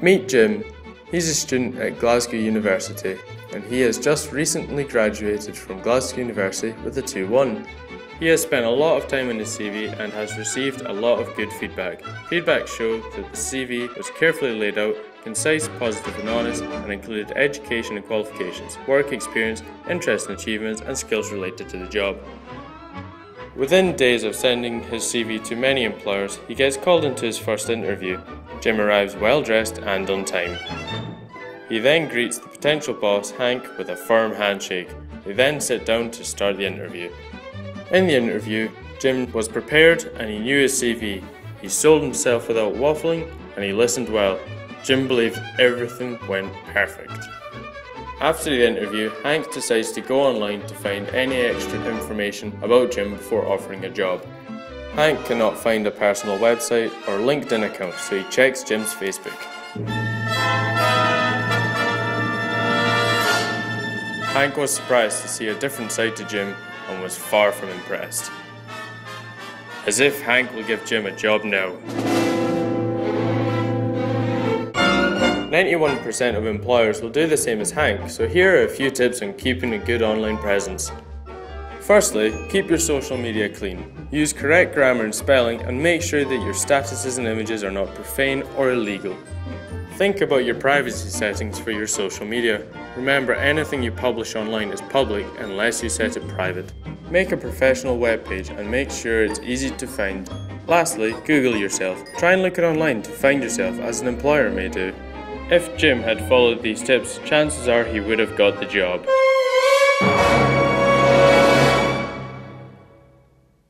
Meet Jim. He's a student at Glasgow University and he has just recently graduated from Glasgow University with a 2-1. He has spent a lot of time on his CV and has received a lot of good feedback. Feedback showed that the CV was carefully laid out, concise, positive and honest, and included education and qualifications, work experience, interests and achievements, and skills related to the job. Within days of sending his CV to many employers, he gets called into his first interview. Jim arrives well dressed and on time. He then greets the potential boss, Hank, with a firm handshake. They then sit down to start the interview. In the interview, Jim was prepared and he knew his CV. He sold himself without waffling and he listened well. Jim believed everything went perfect. After the interview, Hank decides to go online to find any extra information about Jim before offering a job. Hank cannot find a personal website or LinkedIn account, so he checks Jim's Facebook. Hank was surprised to see a different side to Jim and was far from impressed. As if Hank will give Jim a job now. 91% of employers will do the same as Hank, so here are a few tips on keeping a good online presence. Firstly, keep your social media clean. Use correct grammar and spelling and make sure that your statuses and images are not profane or illegal. Think about your privacy settings for your social media. Remember, anything you publish online is public unless you set it private. Make a professional web page and make sure it's easy to find. Lastly, Google yourself. Try and look it online to find yourself, as an employer may do. If Jim had followed these tips, chances are he would have got the job.